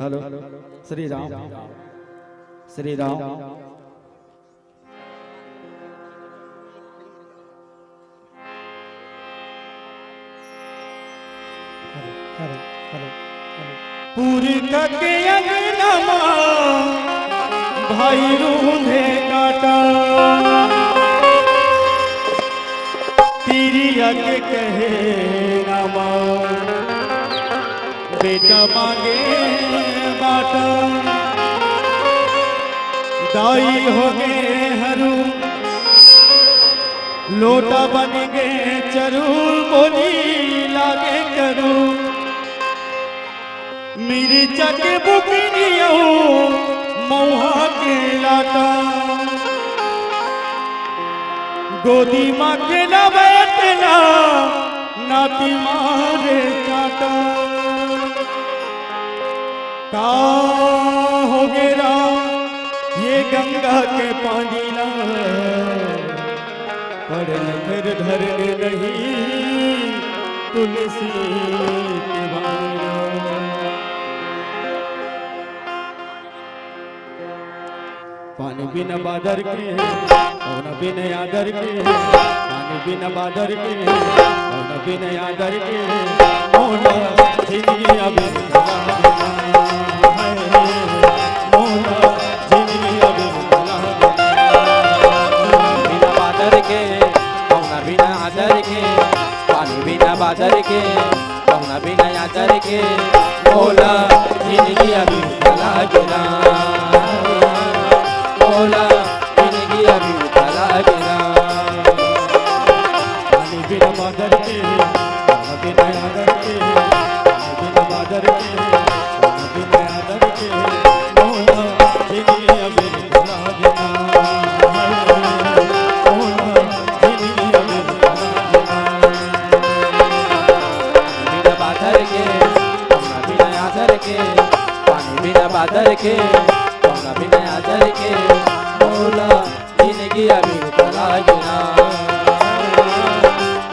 Hello Shri Ram Shri Ram पूरी के अंगनमा भाई रूंधे काटा तिरिया के कहे नामा बेटा मांगे बाटा दाई हो गए हरू लोटा बन गए चरू बोली लागे करू मेरी चक बुकिनियो मऊहा के लाटा गोदी माँ के ना बैठना नाती मारे चाटा का हो गेरा ये गंगा के पानी ना पड़न फिर धर नहीं तुलसी के बाना पानी बिना बादर के और बिना आदर के पानी बिना बादर के और बिना आदर के मोला जिंदगी अब मोला जिंदगी अब बिना बादर के और बिना आदर के पानी बिना बादर के और बिना आदर के मोला जिंदगी अब लागना मोला जिंदगी अभी उतला गिरा पानी बिना बादर के बिना आदर के बिना बादर के बिना आदर के मोला जिंदगी अभी उतला गिरा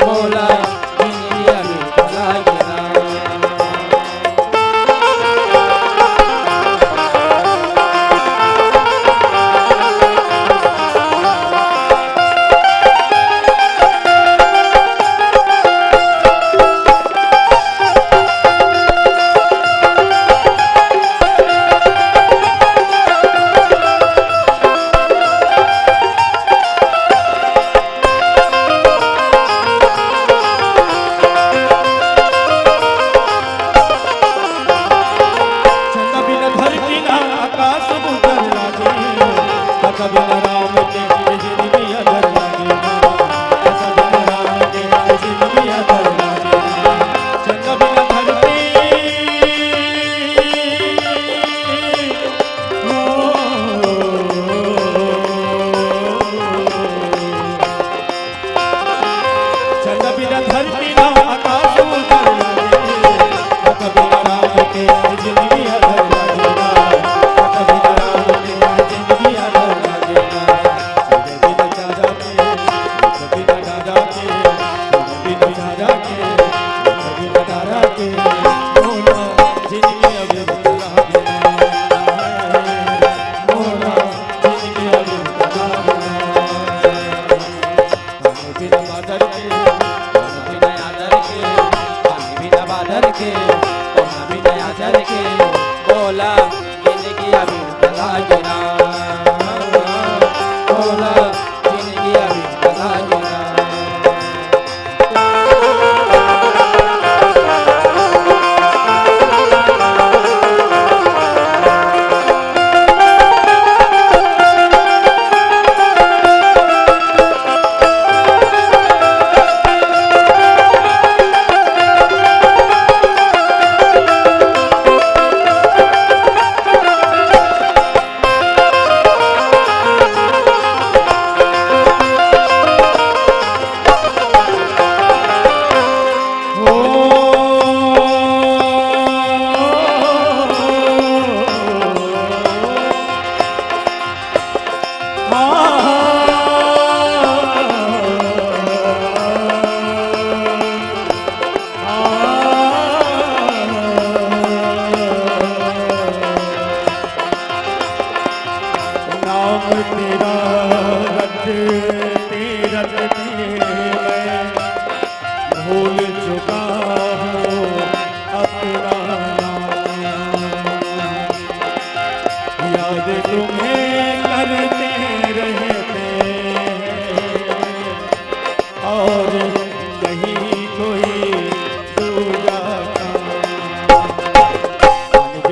मोला जिंदगी अभी उतला बिना बादर के बिना आदर के पानी बिना बादर के बिना आदर के मोला जिंदगी अभी उतला गिरा मोला जिंदगी अभी उतला गिरा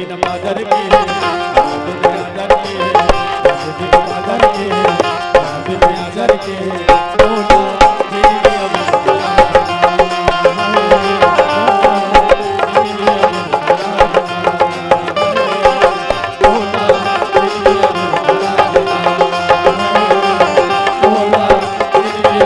बिन बादर के कौन बिन आदर के कौन बिन बादर के कौन बिन आदर के मोला जिंदगी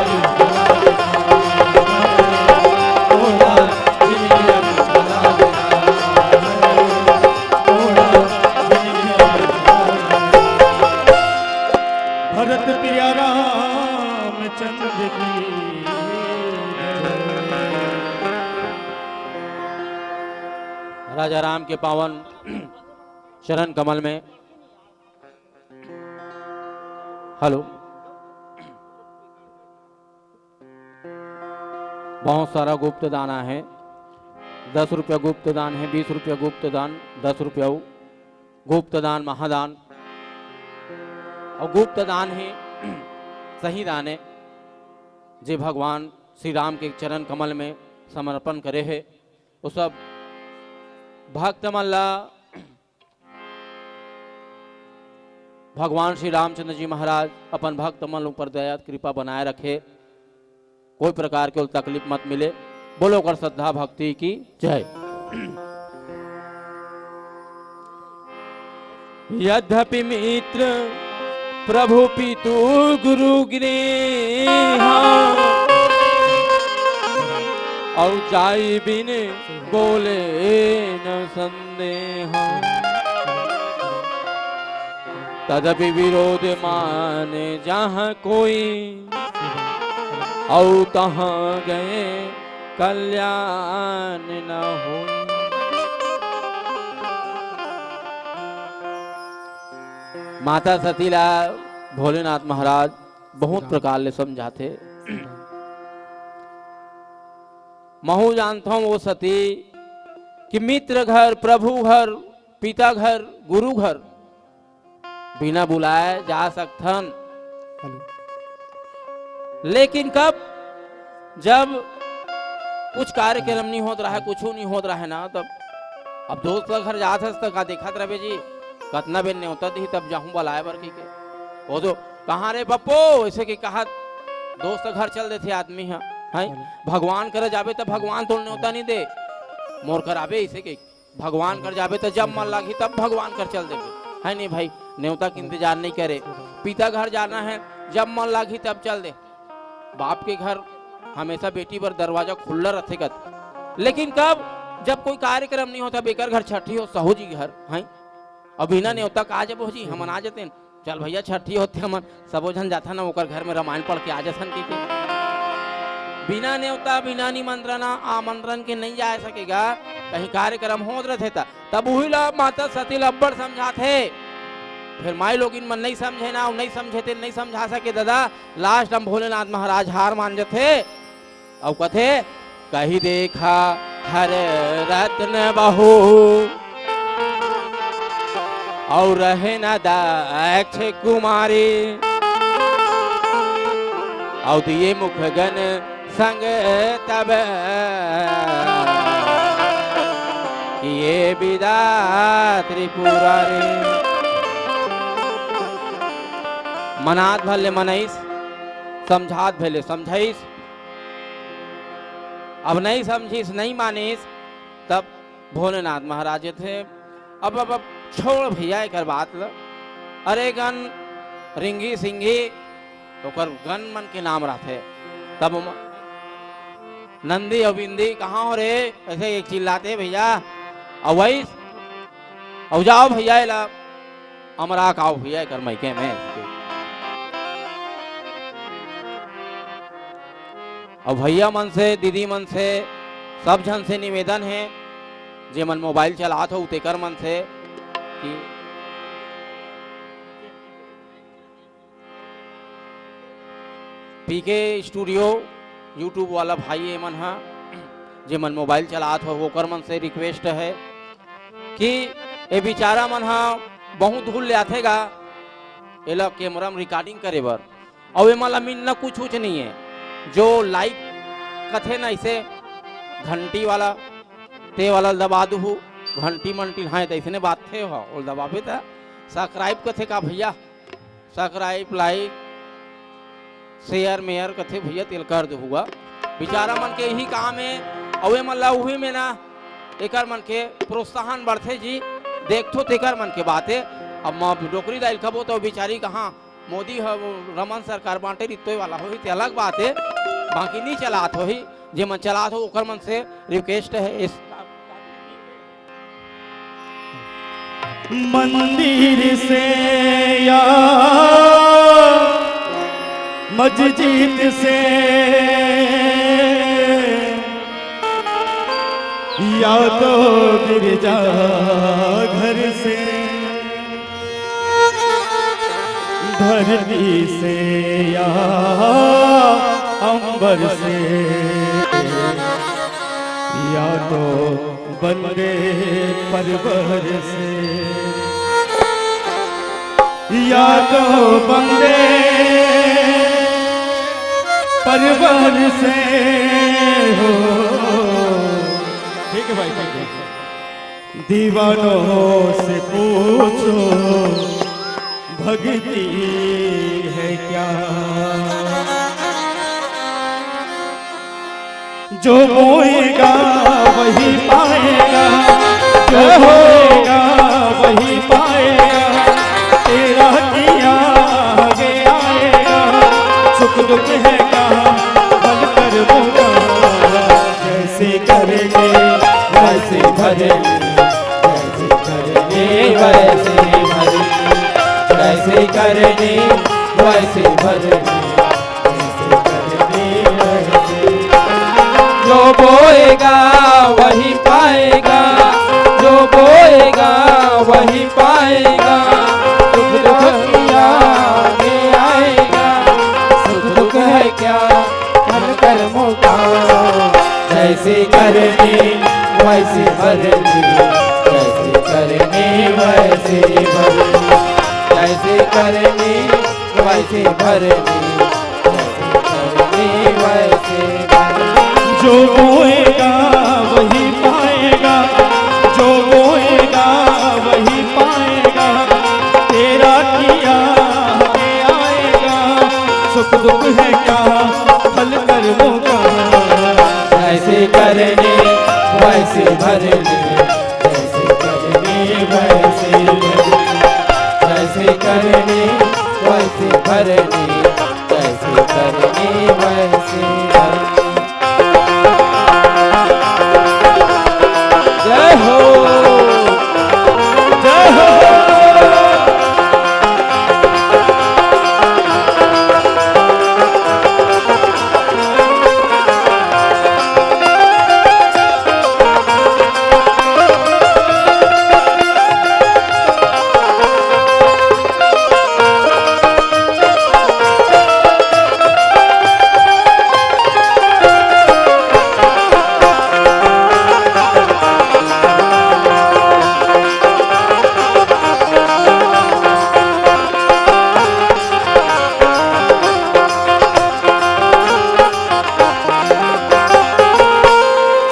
भरत प्रिया रामचंद्र की राजा राम के पावन चरण कमल में हेलो बहुत सारा गुप्त दाना है। 10 रुपया गुप्त दान है, 20 रुपया गुप्त दान, 10 रुपया गुप्त दान महादान और गुप्त दान है सही दान है जे भगवान श्री राम के चरण कमल में समर्पण करे है। वो सब भक्त मल्ला भगवान श्री रामचंद्र जी महाराज अपन भक्त मन ऊपर दया कृपा बनाए रखे, कोई प्रकार के तकलीफ मत मिले। बोलो कर श्रद्धा भक्ति की जय। यद्यपि मित्र प्रभु पितु गुरु गृह और जाई बिन बोले न संदेह, तदपि विरोध माने जहाँ कोई और तहाँ गए कल्याण न हो। माता सतीला भोलेनाथ महाराज बहुत प्रकार ले समझाते। महू जानता हूं वो सती कि मित्र घर, प्रभु घर, पिता घर, गुरु घर बिना बुलाए जा सकथन, लेकिन कब जब कुछ कार्यक्रम नहीं होता रहा, कुछ नहीं होता रहा ना, तब अब दोस्त घर जात हस तक देखत रहे जी कतना बेन न्योता दी तब जाहूं बुलाए बर की के वो तो कहाँ रे पप्पो ऐसे के कहा दोस्त घर चल देते आदमी है भगवान कर जाबे तो भगवान तो न्योता नहीं दे मोर कर आबे ऐसे के भगवान कर जाबे तो जब मन लागी तब भगवान कर चल देबे है नहीं भाई, न्योता की इंतजार नहीं करे। पिता घर जाना है जब मन लागी तब चल दे। बाप के घर हमेशा बेटी पर दरवाजा खुला रखेगा, लेकिन कब जब कोई कार्यक्रम नहीं होता बेकर घर छठी हो सहू जी घर है अभी ना न्योता का जब हो जी हमन आ जाते चल भैया छठी होते हमन सबो जन जाता ना ओकर घर में रामायण पढ़ के आ जासन के बिना न्योता बिना निमंत्रण आमंत्रण के नहीं जा सकेगा। कहीं कार्यक्रम हो रहे था तब वही ला माता सती लब्बड़ समझाते, फिर माई लोग इन मन नहीं समझे ना नहीं समझे थे नहीं समझा सके दादा। लास्ट हम भोलेनाथ महाराज हार मान जाते और कथे कही देखा हर रत्न बहू और रहे न दक्ष कुमारी और दिए मुखगन संग तब किए विदा त्रिपुरारी। मनात भले मनईस समझात भले समझाइस, अब नहीं समझिस नहीं मानिस तब भोलेनाथ महाराज थे अब छोड़ भैया एक बात ल। अरे गन रिंगी सिंगी तो कर गन मन के नाम रहते तब नंदी और बिंदी कहाँ हो रे ऐसे एक चिल्लाते भैया अवैस अब जाओ भैया ला अमरा काओ भैया कर मैके में। अब भैया मन से दीदी मन से सब जन से निवेदन है जे मन मोबाइल चलात हो तेकर मन से कि पीके स्टूडियो यूट्यूब वाला भाई मन हा जे मन मोबाइल चलात हो ओकर मन से रिक्वेस्ट है कि ये बेचारा मन हा बहुत धूल ले आथेगा एला कैमरा में रिकॉर्डिंग करे बर और एमा ला मिलना कुछ नहीं है। जो लाइक कथे ना इसे घंटी वाला ते वाला दबा दू घंटी मंटी हाँ तो ऐसे बात थे हो और दबावे था सब्सक्राइब कथे का भैया सब्सक्राइब लाइक शेयर मेयर कथे भैया तिल कर दो हुआ बेचारा मन के यही काम है अवे मन ला उही में ना एकर मन के प्रोत्साहन बढ़ते जी देखो तेकर मन के बात है अब डोकरी लाइल खबो तो बेचारी कहाँ मोदी रमन सरकार बांटे रितोय वाला हो ते अलग बात है बाकी नहीं चलात हो ही जे मन चलात हो ओकर मन से रिक्वेस्ट है इस मंदिर से या मस्जिद से या तो गिरजा घर से धरती से या अंबर से या तो बंदे परवर से या तो बंदे परवर से हो ठीक है भाई ठीक है दीवानों से पूछो भक्ति है क्या जो बोएगा वही पाएगा जो बोएगा वही पाएगा तेरा किया आगे आएगा सुख दुख है कहाँ बल कर बोगा जैसे करेंगे वैसे भरेंगे वैसे भरेंगे वैसे करने वैसे भरने जो बोएगा वही पाएगा जो बोएगा वही पाएगा सुख दुख किया आगे आएगा सुख दुख है क्या मन कर्मों का जैसे करने वैसे भरने जैसे करने वैसे भरने जैसे करने वैसे भरने जैसे करने वैसे भरने जो बोएगा वही पाएगा जो बोएगा वही पाएगा तेरा किया आगे आएगा सुख दुख है क्या फल कर्मों का जैसे करने वैसे भरने जैसे करने वैसे भरने जैसे करने वैसे भरने जैसे करने वैसे भरने जय हो जय हो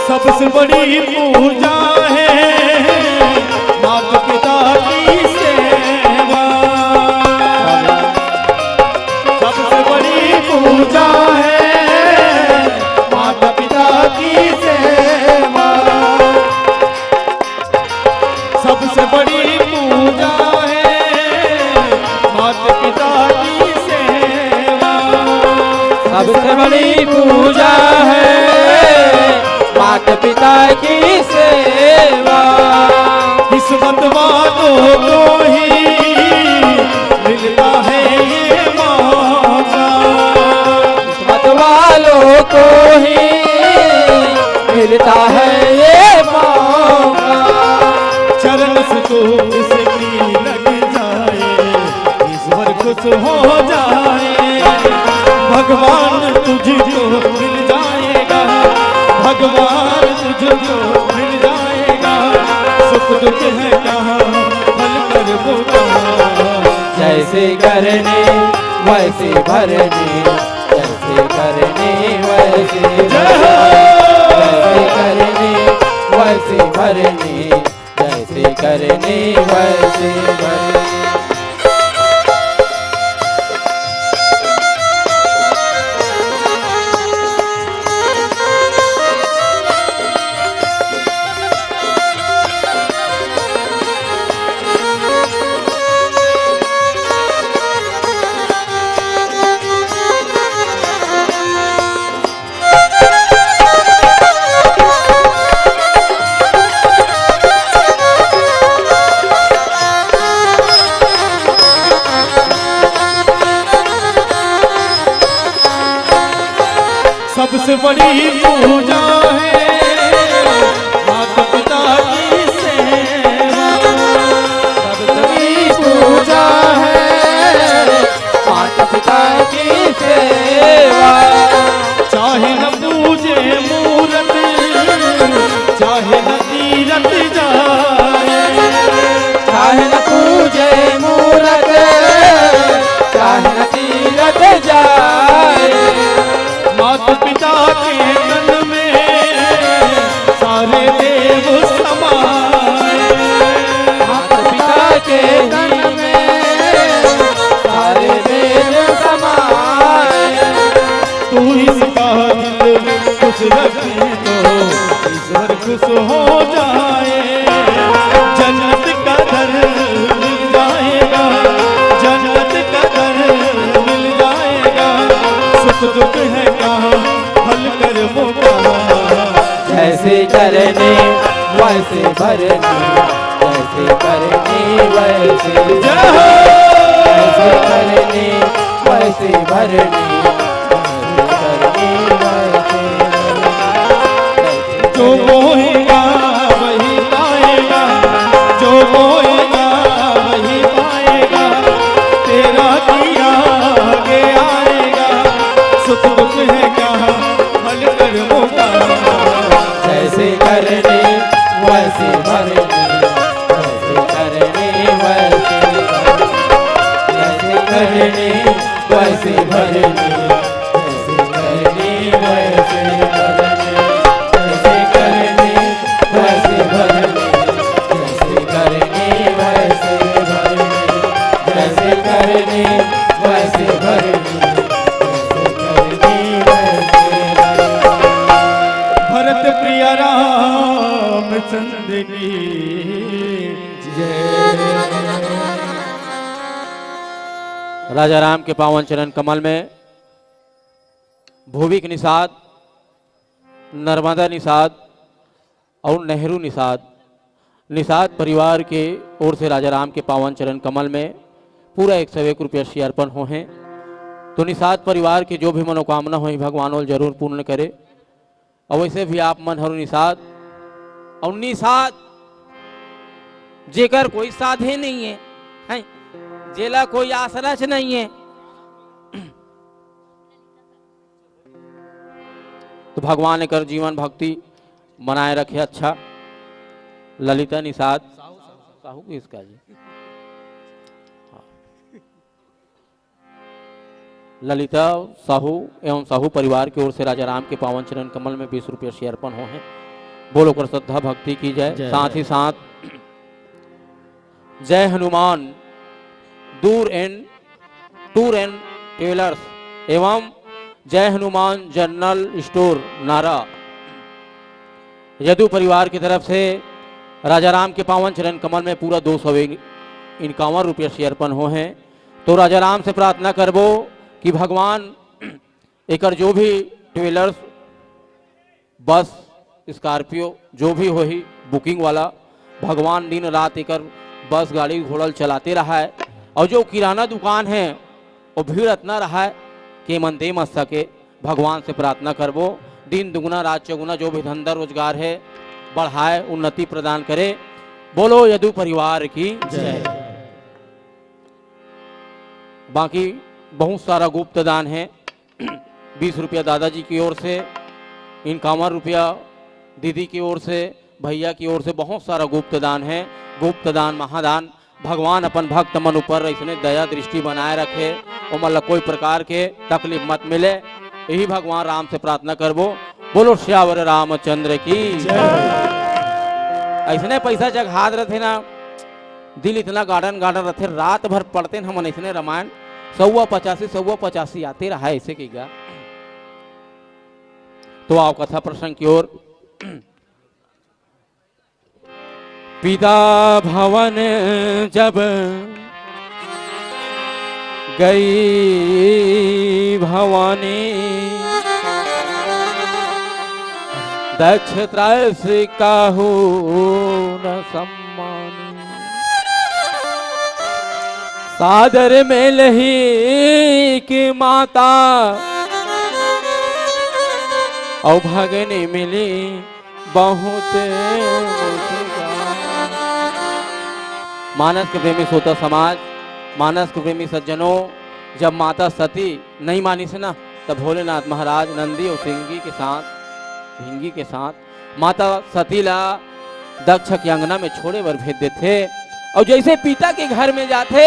सबसे बड़ी पूजा है माता पिता की सेवा सबसे बड़ी पूजा है माता पिता की सेवा सबसे बड़ी पूजा है माता पिता की सेवा सबसे बड़ी पूजा है माता पिता की सेवा किस्मत वालों को ही मिलता है ये मौका किस्मत वालों को ही मिलता है ये मौका चरण से तो इसकी लग जाए ईश्वर खुश हो जाए भगवान तुझको मिल जाएगा भगवान तुझको मिल जाएगा सुख दुख है कहाँ फल कर बोगा जैसे करने वैसे भरने जैसे करने वैसे भरने जैसे करने वैसे भरने करनी वैसे भरनी। सबसे बड़ी पूजा है माता पिता की सेवा। सबसे बड़ी पूजा है माता पिता की सेवा। चाहे न पूजे मूरत चाहे न तीरथ जाए। चाहे न पूजे मूरत चाहे न तीरथ जाए। माता पिता के तन में सारे देव समाए। माता पिता के तन में सारे देव समाए। तू इसका दिल खुश रखे तो ईश्वर खुश हो जाए। जन्नत का दर मिल जाएगा जन्नत का दर मिल जाएगा। सुख दुख है कहाँ हल कर मोटा। जैसे करनी वैसे भरनी जैसे करनी वैसे जय हो। जैसे करनी वैसे भरनी जैसे करनी वैसे भरनी। जो बोएगा वही पाएगा जो बोएगा वही पाएगा। तेरा किया आगे आएगा। सुख दुख है कहाँ हल कर मोटा। जैसे करनी वैसे भरनी जैसे करनी वैसे भरनी। जैसे करनी वैसे भरनी जैसे करनी वैसे भरनी। जैसे करनी वैसे भरनी जैसे करनी वैसे भरनी। जैसे करनी वैसे भरनी जैसे करनी वैसे भरनी। भरत प्रिय रामचंद्र की राजा राम के पावन चरण कमल में भूविक निषाद, नर्मदा निषाद और नेहरू निषाद निषाद परिवार के ओर से राजा राम के पावन चरण कमल में पूरा 101 रुपया से अर्पण हो हैं। तो निषाद परिवार के जो भी मनोकामना हो भगवान और जरूर पूर्ण करे। और वैसे भी आप मन हरु निषाद और निषाद जेकर कोई साधे नहीं है, हैं? जेला कोई आसरच नहीं है। तो भगवान कर जीवन भक्ति बनाए रखे। अच्छा ललिता निषाद साहू को इसका जी हाँ। ललिता साहू एवं साहू परिवार की ओर से राजा राम के पावन चरण कमल में 20 रुपये से अर्पण हो हैं। बोलो कर श्रद्धा भक्ति की जय। साथ ही साथ जय हनुमान टूर एंड ट्रेवलर्स एवं जय हनुमान जनरल स्टोर नारा यदु परिवार की तरफ से राजा राम के पावन चरण कमल में पूरा 251 रुपये से अर्पण हो हैं। तो राजा राम से प्रार्थना करबो कि भगवान एकर जो भी ट्रेवलर्स बस स्कॉर्पियो जो भी हो ही बुकिंग वाला भगवान दिन रात एकर बस गाड़ी घोड़ल चलाते रहा है। और जो किराना दुकान है वो भीड़ इतना रहा है कि मन दे मत सके। भगवान से प्रार्थना करबो दिन दुगुना रात चौगुना जो भी धंधा रोजगार है बढ़ाए उन्नति प्रदान करे। बोलो यदु परिवार की जय। बाकी बहुत सारा गुप्त दान है। 20 रुपया दादाजी की ओर से, 51 रुपया दीदी की ओर से, भैया की ओर से बहुत सारा गुप्त दान है। गुप्त दान महादान भगवान अपन भक्त मन ऊपर इसने दया दृष्टि बनाए रखे और मतलब कोई प्रकार के तकलीफ मत मिले। यही भगवान राम से प्रार्थना करबो। बोलो श्यावर रामचंद्र की ऐसने पैसा जग हाथ रहते ना दिल इतना गार्डन गार्डन रहते, रात भर पढ़ते हम इतने रामायण 185 आते रहा ऐसे की गा। तो आओ कथा प्रसंग की ओर। पिता भवन जब गई भवानी, दक्ष त्रस काहू न सम्मानी, सादर में लही की माता, और भगनी मिली बहुत मानस के प्रेमी सोता समाज, मानस के प्रेमी सज्जनों, जब माता सती नहीं मानी से ना, तब भोलेनाथ महाराज नंदी और सिंगी के साथ, भिंगी के साथ माता सती ला दक्ष की अंगना में छोड़े बर भेज देते। और जैसे पिता के घर में जाते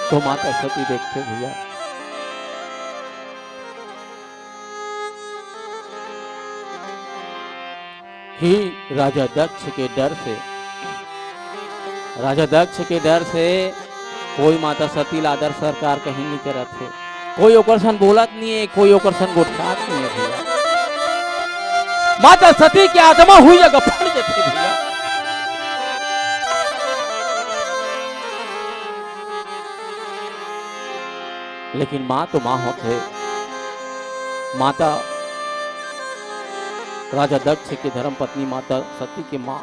तो माता सती देखते भैया ही राजा दक्ष के डर से, राजा दक्ष के डर से कोई माता सती लादर सरकार कहीं नहीं करत थे, कोई ओकरसन बोलत नहीं है, कोई ओकरसन गोठात नहीं है भैया। माता सती की आत्मा हुई जगह फट जाती भैया। लेकिन माँ तो माँ होते, माता राजा दक्ष की धर्म पत्नी माता सती की माँ,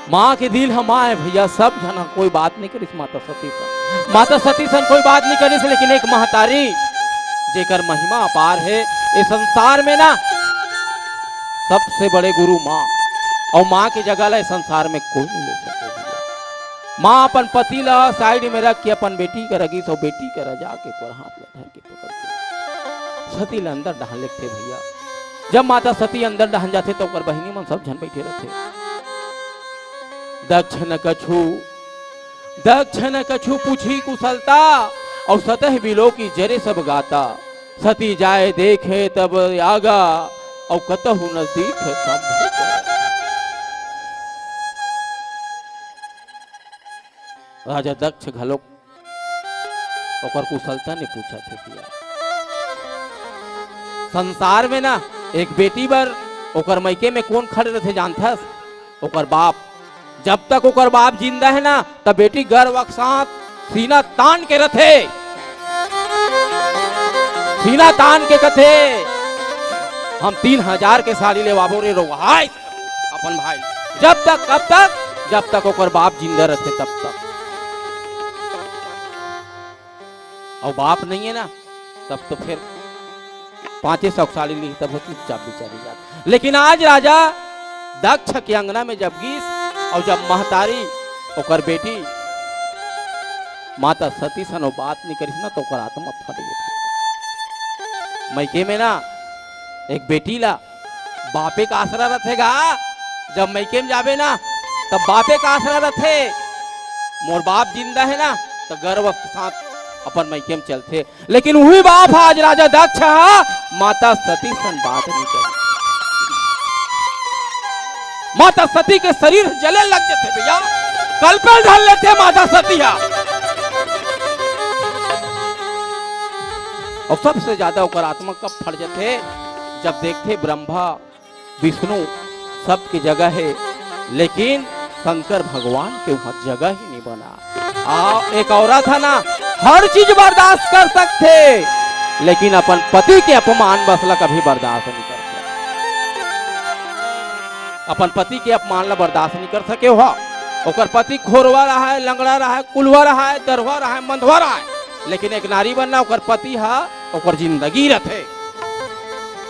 माँ के दिल हम माँ है भैया। सब जना कोई बात नहीं करी माता सती सन, माता सती सन कोई बात नहीं करी, लेकिन एक महतारी जेकर महिमा अपार है इस संसार में ना, सबसे बड़े गुरु माँ, और माँ की जगह ला संसार में कोई नहीं ले सके भैया। माँ अपन पति ला साइड में रख के अपन बेटी का रगी, सो बेटी का रजा के पर हाथ में धर के पकड़ के सती ला अंदर डाल लेते भैया। जब माता सती अंदर डहन जाते तो ओकर बहिनी मन सब झन बैठे रहते। दक्ष न कछु पूछी कुशलता, और सतह बिलो की जरे सब गाता। सती जाए देखे तब आगा, और कतहु नजदीक सब। राजा दक्ष घलो ओकर कुशलता ने पूछा थे भैया। संसार में ना एक बेटी बर ओकर मैके में कौन खड़े रहते जानथस? ओकर बाप। जब तक ओकर बाप जिंदा है ना, तब बेटी गर्व के साथ सीना तान के रथे, सीना तान के कथे हम 3000 के साड़ी ले बाबू रे रोहाई अपन भाई। जब तक कब तक? जब तक ओकर बाप जिंदा रहते तब तक। और बाप नहीं है ना, तब तो फिर 500 साड़ी ली तब चुपचाप बिचारी जाती। लेकिन आज राजा दक्ष के अंगना में जब गीस, और जब महतारी ओकर बेटी माता सती सन बात नहीं करी ना, तो ओकर आत्मा फट गई। मैके में ना एक बेटी ला बापे का आसरा रखेगा। जब मैके में जावे ना, तब बापे का आसरा रखे। मोर बाप जिंदा है ना, तो गर्व के साथ अपन मैके में चलते। लेकिन वही बाप आज राजा दक्ष माता सती सन बात नहीं करी। माता सती के शरीर जले लग जाते भैया, कल पे ढल लेते माता सती। और सबसे ज्यादा ओकर आत्मा कब फट जाते? जब देखते ब्रह्मा विष्णु सबकी जगह है, लेकिन शंकर भगवान के वहां जगह ही नहीं बना। एक औरत है ना, हर चीज बर्दाश्त कर सकते, लेकिन अपन पति के अपमान बसला कभी बर्दाश्त नहीं कर सकते। अपन पति के अपमान ला बर्दाश्त नहीं कर सके हो। ओकर पति खोरवा रहा है, लंगड़ा रहा है, कुलवा रहा है, दरवा रहा है, मंधवा रहा है, लेकिन एक नारी बनना ओकर पति हा ओकर जिंदगी रथे।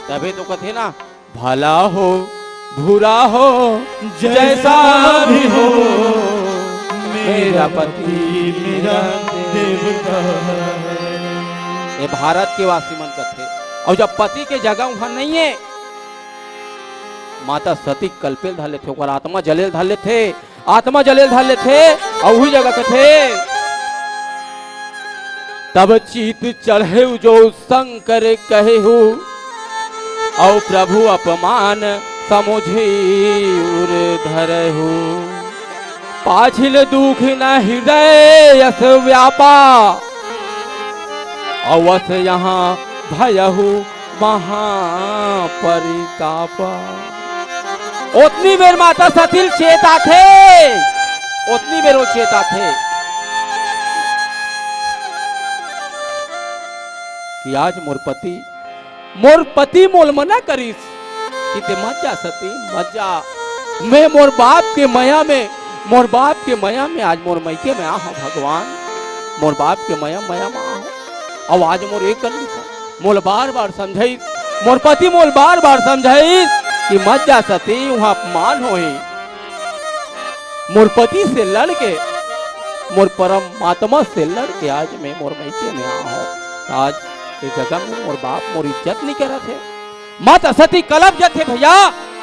तभी तो कहते ना, भला हो बुरा हो जैसा भी हो, मेरा पति मेरा देवता। ये भारत के वासी मन कथे। और जब पति के जगह वहां नहीं है, माता सती कल्पेल धर लेते, ओकर आत्मा जलेल धर लेते, आत्मा जलेल धर लेते। और वही जगह कथे, तब चीत चढ़े जो शंकर कहे हो, और प्रभु अपमान समुझी उर धरहु पाछिल दुख न हृदय यस व्यापा अवस यहाँ भयहु महापरितापा। उतनी बेर माता सती चेता थे, उतनी बेर वो चेता थे कि आज मोर पति मोल मना करीस कि ते मत जा सती मत जा। मैं मोर बाप के मया में आज मोर मैके में आहो भगवान, मोर बाप के मया में आहो। अब आज मोर एक कंडीशन मोल बार बार समझाई, मोर पति मोल बार बार समझाई कि मत जा सती वहां अपमान होई। मोर पति से लड़के मोर परमात्मा से लड़के आज मैं मोर मैके में आहो। आज इस जगह में मोर बाप मोर इज्जत नहीं करत है। माता सती कलप जत थे भैया,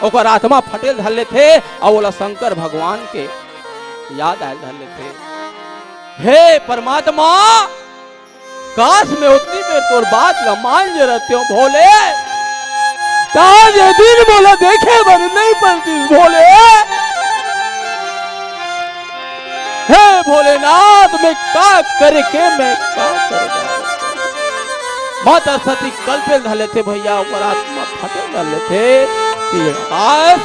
ओकर आत्मा फटेल धले थे और बोला शंकर भगवान के याद आयल धले थे। हे परमात्मा काश में उतनी देर तोर बात ला मान जे रहते हो भोले, ताज दिन बोला देखे बर नहीं पड़ती भोले। हे भोलेनाथ मैं का करके मैं का करेगा। माता सती कल पे धले थे भैया, ऊपर आत्मा फटे धले थे कि आज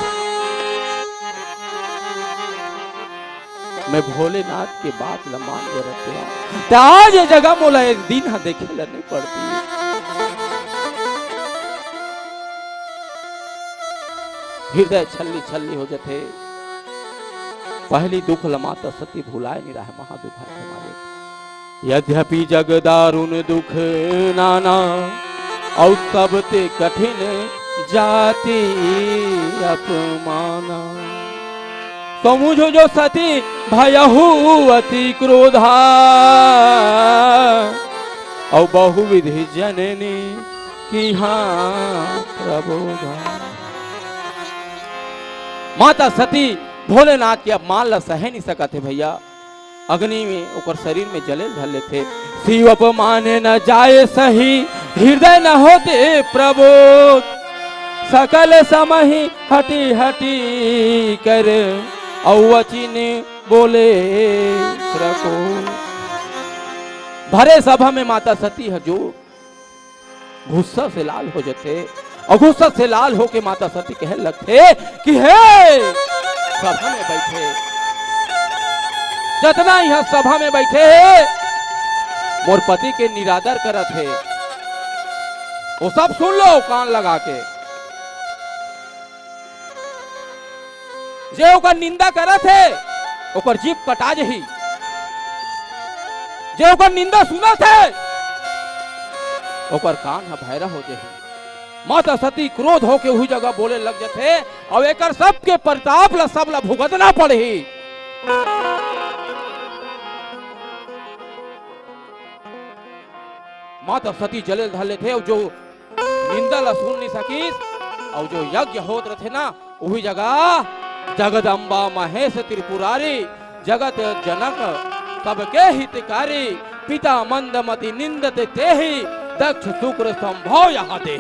मैं भोलेनाथ के बात ल मान के रहते हैं। आज ये जगह मोला एक दिन हाँ देखे ला नहीं पड़ती। हृदय छल्ली छल्ली हो जाते। पहली दुख ल माता सती भुलाए नहीं रहा महादुख हमारे। यद्यपि जग दारुण दुख नाना और सबते कठिन जाति अपमाना। तो मुझो जो सती भयहु अति क्रोधा और बहुविधि जननी की हाँ प्रबोधा। माता सती भोलेनाथ के अपमान ला सह नहीं सकते भैया। अग्नि में ओकर शरीर में जले धले थे। शिव अपमान न जाए सही हृदय न होते प्रबोध। सकल समहि हटी हटी कर औवचिन बोले प्रकोल। भरे सभा में माता सती है जो गुस्सा से लाल हो जाते और गुस्सा से लाल होके माता सती कहने लगते कि हे सभा में बैठे जितना यहाँ सभा में बैठे मोर पति के निरादर करत है वो सब सुन लो कान लगा के। जे ओकर निंदा करत है ओकर जीभ कटा जही। जे ओकर निंदा सुनत है ओकर कान भैरा हो जही। माता सती क्रोध होके वही जगह बोले लग जाते और एकर सबके प्रताप ला सब ला भुगतना पड़ही। माता सती जले धले थे और जो निंदा ला सुन नहीं सकीस और जो यज्ञ होत रहे ना वही जगह जगदम्बा महेश त्रिपुरारी जगत जनक सबके हितकारी पिता मंदमति निंदत तेहि दक्ष शुक्र संभव यहाँ देहि।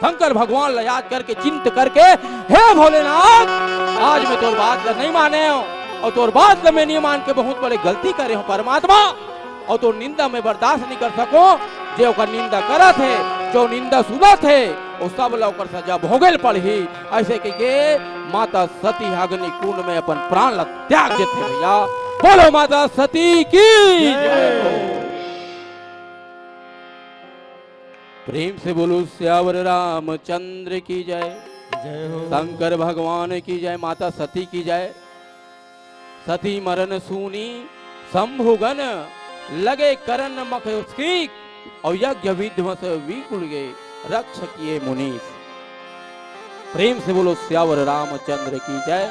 शंकर भगवान ला याद करके चिंत करके हे भोलेनाथ आज मैं तोर बात ला नहीं माने हो और तोर बात ला मैं नहीं मान के बहुत बड़े गलती करे हो परमात्मा और तो निंदा में बर्दाश्त नहीं कर सको। जे ओकर निंदा करत है जो निंदा सुनत है वो सब ला ओकर सजा भोगल पड़ही। ऐसे के माता सती अग्नि कुंड में अपन प्राण ला त्याग देते भैया। बोलो माता सती की जय। प्रेम से बोलो श्यावर रामचंद्र की जय। जय हो शंकर भगवान की जय। माता सती की जय। सती मरण सुनी शंभुगन लगे करन मख उसकी और यज्ञ विध्वंस विकुल गए रक्ष किए मुनीष। प्रेम से बोलो श्यावर रामचंद्र की जय।